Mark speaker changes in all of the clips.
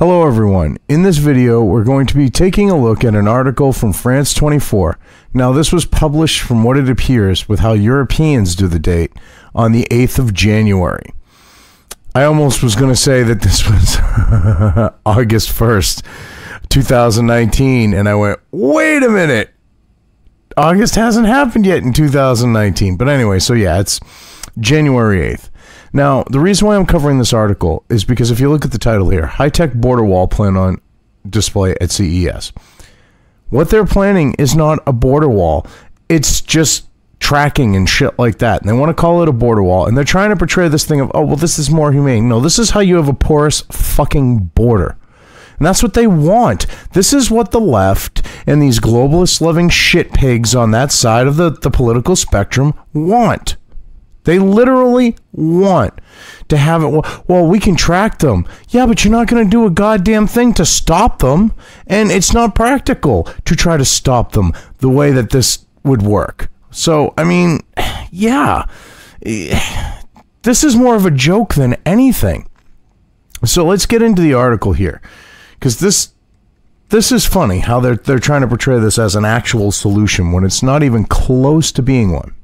Speaker 1: Hello everyone. In this video, we're going to be taking a look at an article from France 24. Now this was published from what it appears with how Europeans do the date on the 8th of January. I almost was going to say that this was August 1st, 2019, and I went, wait a minute. August hasn't happened yet in 2019. But anyway, so yeah, it's January 8th. Now, the reason why I'm covering this article is because if you look at the title here, high-tech border wall plan on display at CES. What they're planning is not a border wall. It's just tracking and shit like that. And they want to call it a border wall. And they're trying to portray this thing of, oh, well, this is more humane. No, this is how you have a porous fucking border. And that's what they want. This is what the left and these globalist-loving shit pigs on that side of the political spectrum want. They literally want to have it. Well, we can track them. Yeah, but you're not going to do a goddamn thing to stop them. And it's not practical to try to stop them the way that this would work. So, I mean, yeah. This is more of a joke than anything. So let's get into the article here. Because this is funny how they're trying to portray this as an actual solution when it's not even close to being one.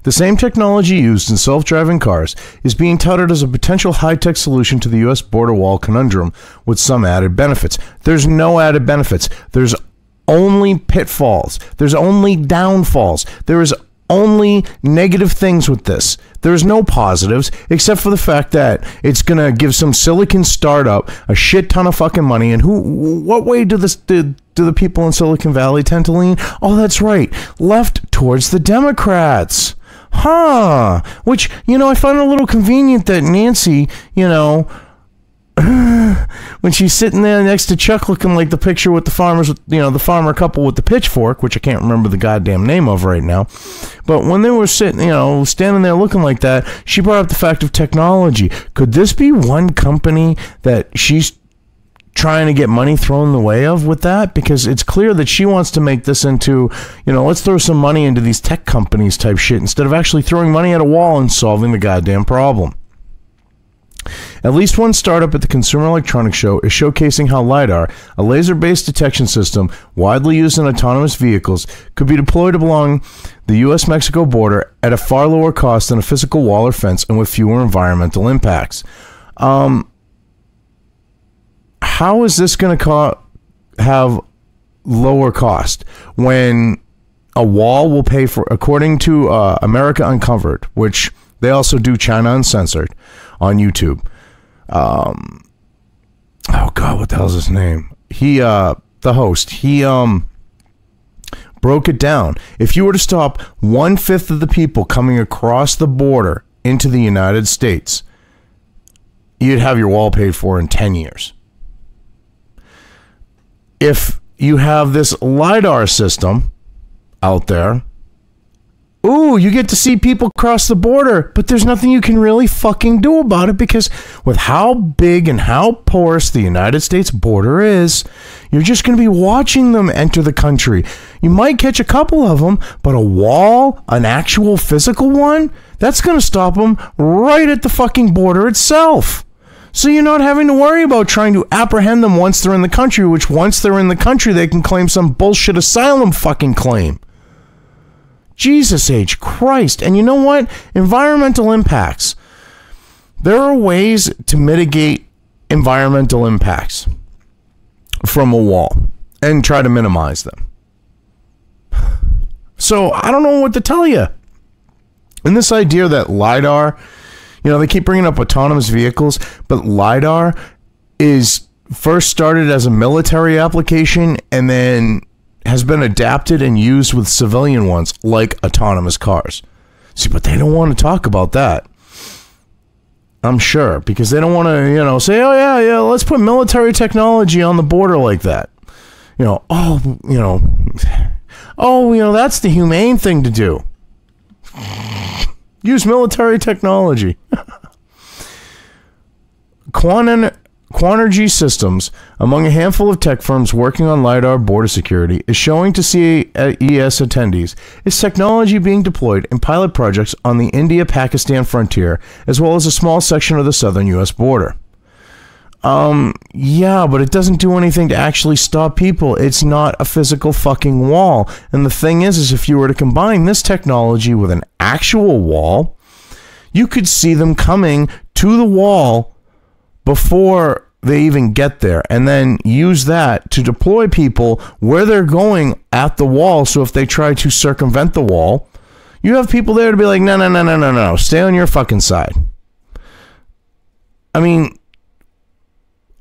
Speaker 1: The same technology used in self-driving cars is being touted as a potential high-tech solution to the U.S. border wall conundrum with some added benefits. There's no added benefits. There's only pitfalls. There's only downfalls. There is only negative things with this. There's no positives except for the fact that it's going to give some silicon startup a shit ton of fucking money. And what way do the people in Silicon Valley tend to lean? Oh, that's right. Left towards the Democrats. Huh. Which, you know, I find it a little convenient that Nancy, you know, when she's sitting there next to Chuck looking like the picture with the farmers, you know, the farmer couple with the pitchfork, which I can't remember the goddamn name of right now. But when they were sitting, you know, standing there looking like that, she brought up the fact of technology. Could this be one company that she's trying to get money thrown in the way of with that? Because it's clear that she wants to make this into, you know, let's throw some money into these tech companies type shit instead of actually throwing money at a wall and solving the goddamn problem. At least one startup at the Consumer Electronics Show is showcasing how LIDAR, a laser-based detection system widely used in autonomous vehicles, could be deployed along the U.S.-Mexico border at a far lower cost than a physical wall or fence and with fewer environmental impacts. How is this going to have lower cost when a wall will pay for, according to America Uncovered, which they also do China Uncensored on YouTube. Oh God, what the hell is his name? The host, he broke it down. If you were to stop 1/5 of the people coming across the border into the United States, you'd have your wall paid for in 10 years. If you have this LIDAR system out there, ooh, you get to see people cross the border, but there's nothing you can really fucking do about it because with how big and how porous the United States border is, you're just going to be watching them enter the country. You might catch a couple of them, but a wall, an actual physical one, that's going to stop them right at the fucking border itself. So you're not having to worry about trying to apprehend them once they're in the country, which once they're in the country, they can claim some bullshit asylum fucking claim. Jesus H. Christ. And you know what? Environmental impacts. There are ways to mitigate environmental impacts from a wall and try to minimize them. So I don't know what to tell you. And this idea that LIDAR, you know, they keep bringing up autonomous vehicles, but LIDAR is first started as a military application and then has been adapted and used with civilian ones like autonomous cars. See, but they don't want to talk about that. I'm sure, because they don't want to, you know, say, oh yeah, let's put military technology on the border like that. You know, that's the humane thing to do. Use military technology. Quanergy Systems, among a handful of tech firms working on LIDAR border security, is showing to CES attendees its technology being deployed in pilot projects on the India-Pakistan frontier, as well as a small section of the southern U.S. border. Yeah, but it doesn't do anything to actually stop people. It's not a physical fucking wall. And the thing is if you were to combine this technology with an actual wall, you could see them coming to the wall before they even get there, and then use that to deploy people where they're going at the wall. So if they try to circumvent the wall, you have people there to be like, no, stay on your fucking side. I mean,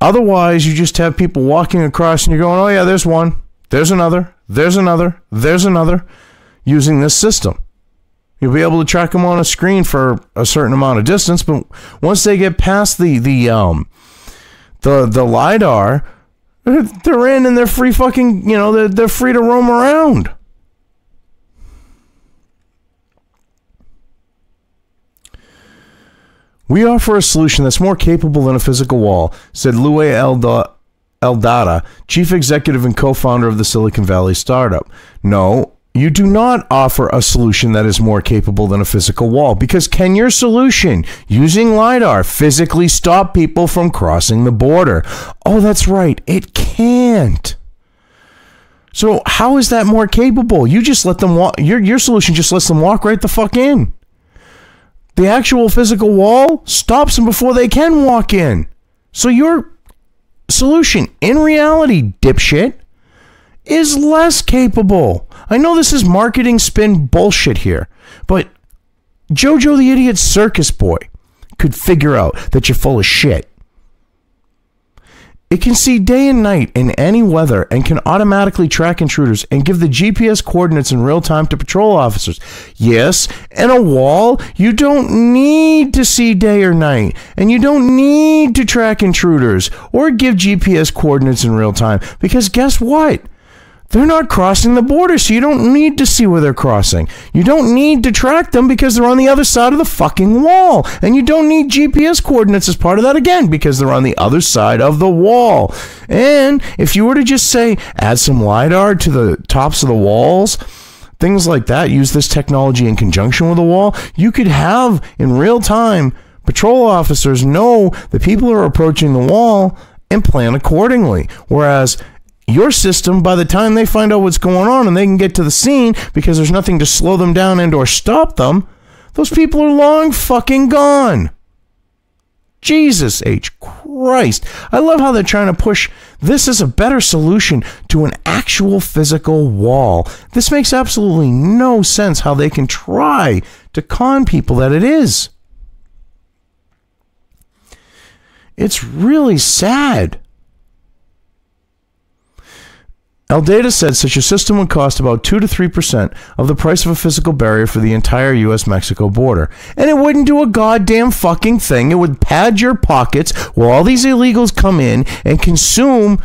Speaker 1: otherwise you just have people walking across and you're going, oh yeah, there's one, there's another, using this system. You'll be able to track them on a screen for a certain amount of distance, but once they get past the LIDAR, they're in and they're free fucking, they're free to roam around. We offer a solution that's more capable than a physical wall, said Louis Eldada, chief executive and co-founder of the Silicon Valley startup. No, you do not offer a solution that is more capable than a physical wall, because can your solution using LIDAR physically stop people from crossing the border? Oh, that's right, it can't. So how is that more capable? You just let them walk. Your solution just lets them walk right the fuck in. The actual physical wall stops them before they can walk in. So your solution, in reality, dipshit, is less capable. I know this is marketing spin bullshit here, but Jojo the Idiot Circus Boy could figure out that you're full of shit. It can see day and night in any weather and can automatically track intruders and give the GPS coordinates in real time to patrol officers. Yes, and a wall, you don't need to see day or night, and you don't need to track intruders or give GPS coordinates in real time, because guess what? They're not crossing the border, so you don't need to see where they're crossing. You don't need to track them because they're on the other side of the fucking wall. And you don't need GPS coordinates as part of that again because they're on the other side of the wall. And if you were to just say, add some LIDAR to the tops of the walls, things like that, use this technology in conjunction with the wall, you could have, in real time, patrol officers know the people are approaching the wall and plan accordingly. Whereas your system, by the time they find out what's going on and they can get to the scene because there's nothing to slow them down and or stop them, those people are long fucking gone. Jesus H. Christ. I love how they're trying to push this as a better solution to an actual physical wall. This makes absolutely no sense how they can try to con people that it is. It's really sad. Eldada said such a system would cost about 2 to 3% of the price of a physical barrier for the entire U.S.-Mexico border. And it wouldn't do a goddamn fucking thing. It would pad your pockets while all these illegals come in and consume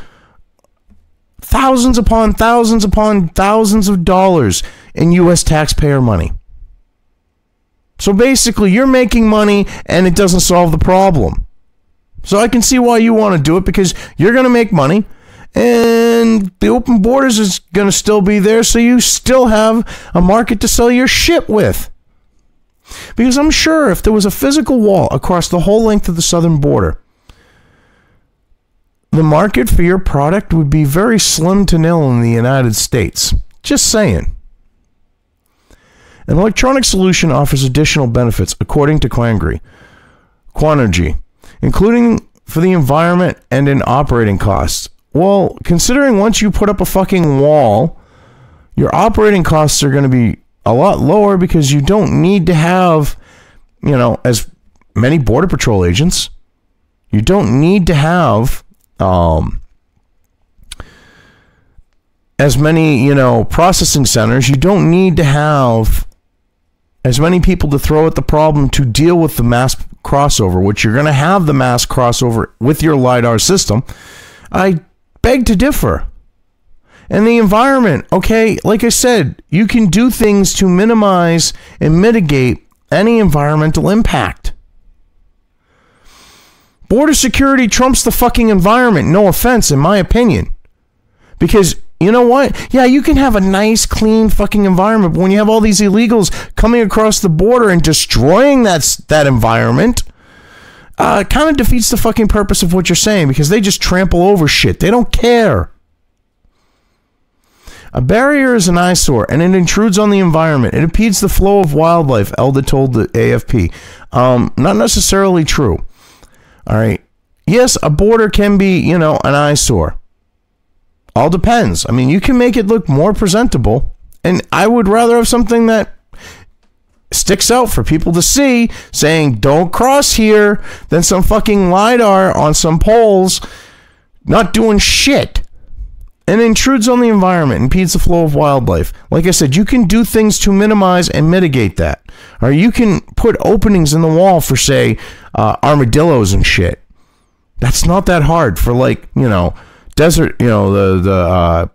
Speaker 1: thousands upon thousands upon thousands of dollars in U.S. taxpayer money. So basically, you're making money and it doesn't solve the problem. So I can see why you want to do it, because you're going to make money. And the open borders is going to still be there, so you still have a market to sell your shit with. Because I'm sure if there was a physical wall across the whole length of the southern border, the market for your product would be very slim to nil in the United States. Just saying. An electronic solution offers additional benefits, according to Quanergy, including for the environment and in operating costs. Well, considering once you put up a fucking wall, your operating costs are going to be a lot lower because you don't need to have, as many Border Patrol agents. You don't need to have as many, processing centers. You don't need to have as many people to throw at the problem to deal with the mass crossover, which you're going to have the mass crossover with your LIDAR system. I beg to differ. And the environment, okay, like I said, you can do things to minimize and mitigate any environmental impact. Border security trumps the fucking environment, no offense, in my opinion. Because, you know what? Yeah, you can have a nice, clean fucking environment, but when you have all these illegals coming across the border and destroying that environment, kind of defeats the fucking purpose of what you're saying, because they just trample over shit. They don't care. A barrier is an eyesore, and it intrudes on the environment. It impedes the flow of wildlife, Elda told the AFP. Not necessarily true. All right. Yes, a border can be, an eyesore. All depends. I mean, you can make it look more presentable, and I would rather have something that sticks out for people to see, saying, don't cross here, than some fucking LIDAR on some poles not doing shit. And intrudes on the environment, impedes the flow of wildlife. Like I said, you can do things to minimize and mitigate that. Or you can put openings in the wall for, say, armadillos and shit. That's not that hard for, desert, those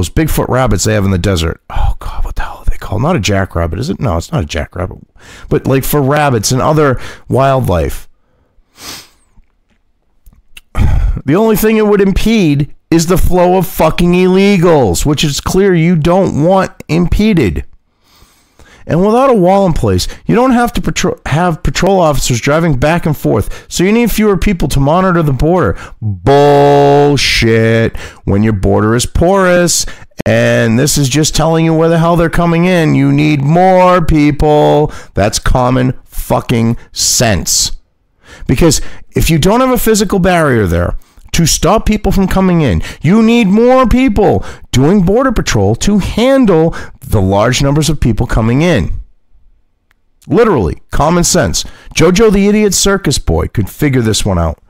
Speaker 1: Bigfoot rabbits they have in the desert. Oh, God, what the hell are they called? Not a jackrabbit, is it? No, it's not a jackrabbit. But, for rabbits and other wildlife. The only thing it would impede is the flow of fucking illegals, which is clear you don't want impeded. And without a wall in place, you don't have to have patrol officers driving back and forth, so you need fewer people to monitor the border. Bullshit. When your border is porous, and this is just telling you where the hell they're coming in, you need more people. That's common fucking sense. Because if you don't have a physical barrier there to stop people from coming in, you need more people doing border patrol to handle the large numbers of people coming in. Literally, common sense. Jojo the Idiot Circus Boy could figure this one out.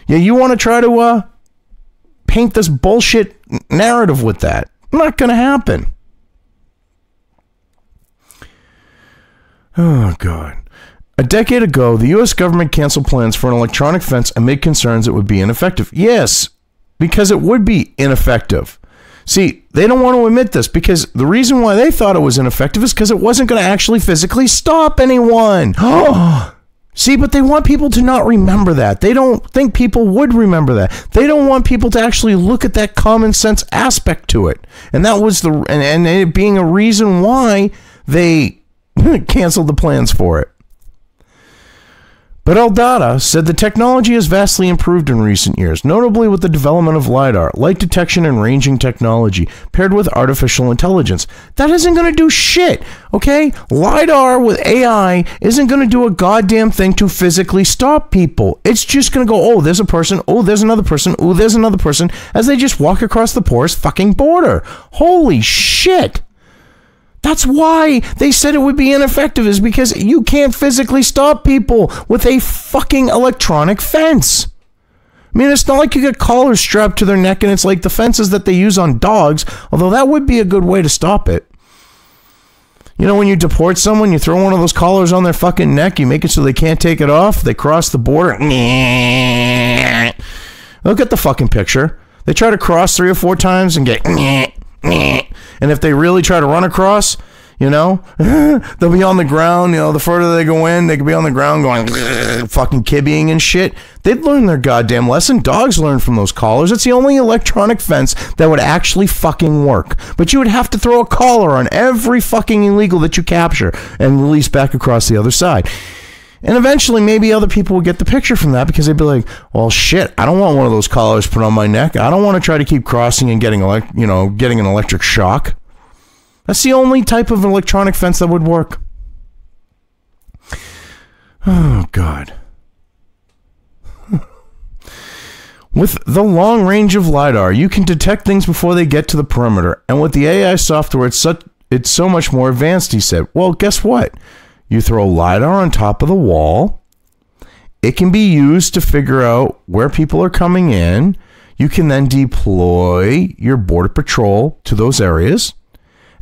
Speaker 1: Yeah, you want to try to paint this bullshit narrative with that? Not going to happen. Oh, God. A decade ago, the U.S. government canceled plans for an electronic fence amid concerns it would be ineffective. Yes, because it would be ineffective. See, they don't want to admit this, because the reason why they thought it was ineffective is because it wasn't going to actually physically stop anyone. See, but they want people to not remember that. They don't think people would remember that. They don't want people to actually look at that common sense aspect to it. And that was and it being a reason why they canceled the plans for it. But Eldada said the technology has vastly improved in recent years, notably with the development of LIDAR, light detection and ranging technology, paired with artificial intelligence. That isn't going to do shit, okay? LIDAR with AI isn't going to do a goddamn thing to physically stop people. It's just going to go, oh, there's a person, oh, there's another person, oh, there's another person, as they just walk across the porous fucking border. Holy shit! That's why they said it would be ineffective, is because you can't physically stop people with a fucking electronic fence. I mean, it's not like you get collars strapped to their neck and it's like the fences that they use on dogs, although that would be a good way to stop it. You know, when you deport someone, you throw one of those collars on their fucking neck, you make it so they can't take it off, they cross the border. Look at the fucking picture. They try to cross 3 or 4 times and get... And if they really try to run across, they'll be on the ground. The further they go in, they could be on the ground going fucking kibbying and shit. They'd learn their goddamn lesson. Dogs learn from those collars. It's the only electronic fence that would actually fucking work. But you would have to throw a collar on every fucking illegal that you capture and release back across the other side. And eventually, maybe other people will get the picture from that, because they'd be like, well, shit, I don't want one of those collars put on my neck. I don't want to try to keep crossing and getting an electric shock. That's the only type of electronic fence that would work. Oh, God. With the long range of LIDAR, you can detect things before they get to the perimeter. And with the AI software, it's so much more advanced, he said. Well, guess what? You throw LIDAR on top of the wall. It can be used to figure out where people are coming in. You can then deploy your border patrol to those areas.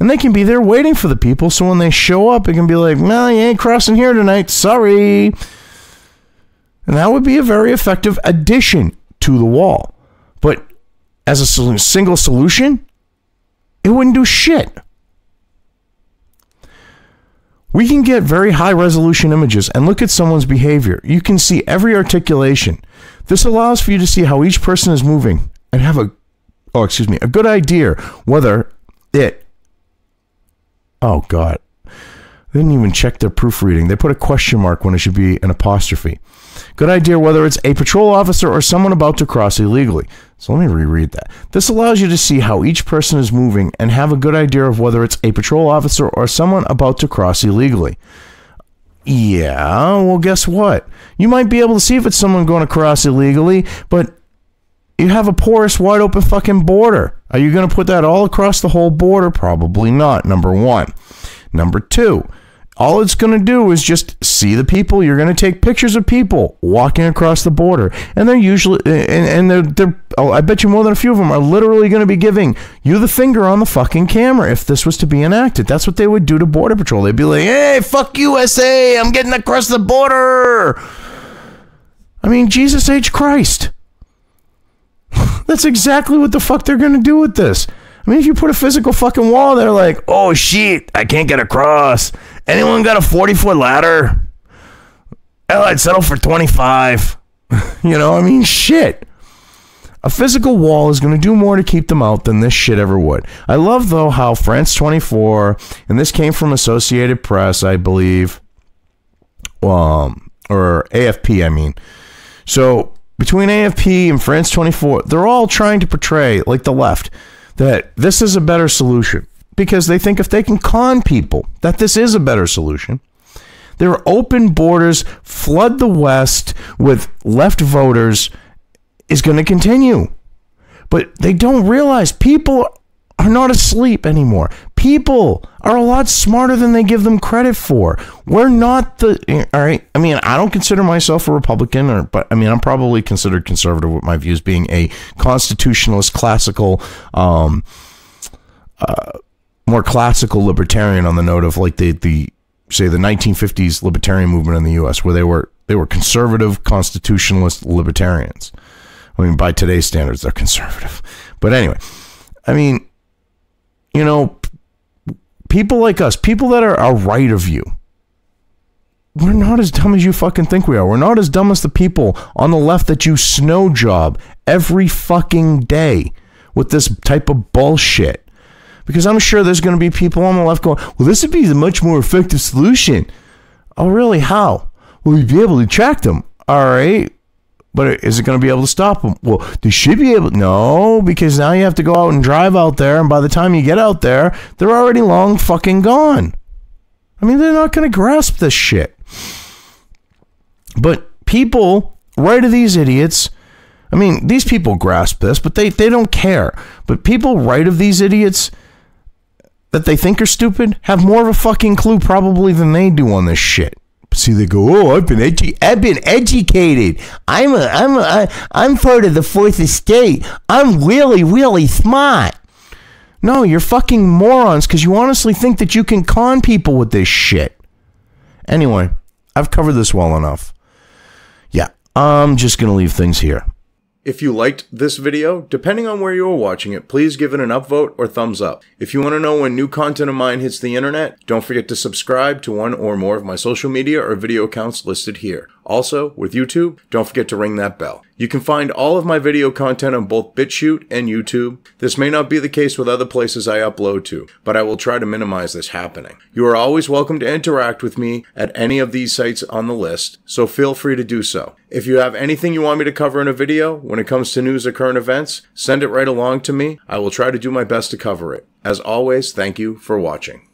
Speaker 1: And they can be there waiting for the people. So when they show up, it can be like, no, you ain't crossing here tonight. Sorry. And that would be a very effective addition to the wall. But as a single solution, it wouldn't do shit. We can get very high resolution images and look at someone's behavior. You can see every articulation. This allows for you to see how each person is moving and have a good idea whether it... Oh, God. They didn't even check their proofreading. They put a question mark when it should be an apostrophe. Good idea whether it's a patrol officer or someone about to cross illegally. So let me reread that. This allows you to see how each person is moving and have a good idea of whether it's a patrol officer or someone about to cross illegally. Yeah, well, guess what? You might be able to see if it's someone going to cross illegally, but you have a porous, wide open fucking border. Are you going to put that all across the whole border? Probably not, number one. Number two, all it's going to do is just see the people. You're going to take pictures of people walking across the border. And they're usually, I bet you more than a few of them are literally going to be giving you the finger on the fucking camera if this was to be enacted. That's what they would do to Border Patrol. They'd be like, hey, fuck USA, I'm getting across the border. I mean, Jesus H. Christ. That's exactly what the fuck they're going to do with this. I mean, if you put a physical fucking wall there, like, oh shit, I can't get across. Anyone got a 40-foot ladder? Hell, I'd settle for 25. You know, I mean, shit. A physical wall is going to do more to keep them out than this shit ever would. I love, though, how France 24, and this came from Associated Press, I believe, or AFP, I mean. So, between AFP and France 24, they're all trying to portray, like the left, that this is a better solution because they think if they can con people that this is a better solution, their open borders, flood the West with left voters is going to continue. But they don't realize people are not asleep anymore. People are a lot smarter than they give them credit for. We're not the, all right, I mean, I don't consider myself a Republican, but I mean, I'm probably considered conservative with my views being a constitutionalist, classical, more classical libertarian on the note of like the 1950s libertarian movement in the U.S. where they were conservative, constitutionalist libertarians. I mean, by today's standards, they're conservative. But anyway, I mean, you know, people like us, people that are right of you, we're not as dumb as you fucking think we are. We're not as dumb as the people on the left that you snow job every fucking day with this type of bullshit. Because I'm sure there's going to be people on the left going, well, this would be a much more effective solution. Oh, really? How? Well, you'd be able to track them. All right. But is it going to be able to stop them? Well, they should be able to. No, because now you have to go out and drive out there. And by the time you get out there, they're already long fucking gone. I mean, they're not going to grasp this shit. But people, right of these idiots, I mean, these people grasp this, but they don't care. But people right of these idiots that they think are stupid have more of a fucking clue probably than they do on this shit. See, they go, oh, I've been educated. I'm part of the fourth estate. I'm really, really smart. No, you're fucking morons because you honestly think that you can con people with this shit. Anyway, I've covered this well enough. Yeah, I'm just going to leave things here. If you liked this video, depending on where you are watching it, please give it an upvote or thumbs up. If you want to know when new content of mine hits the internet, don't forget to subscribe to one or more of my social media or video accounts listed here. Also, with YouTube, don't forget to ring that bell. You can find all of my video content on both BitChute and YouTube. This may not be the case with other places I upload to, but I will try to minimize this happening. You are always welcome to interact with me at any of these sites on the list, so feel free to do so. If you have anything you want me to cover in a video, when it comes to news or current events, send it right along to me. I will try to do my best to cover it. As always, thank you for watching.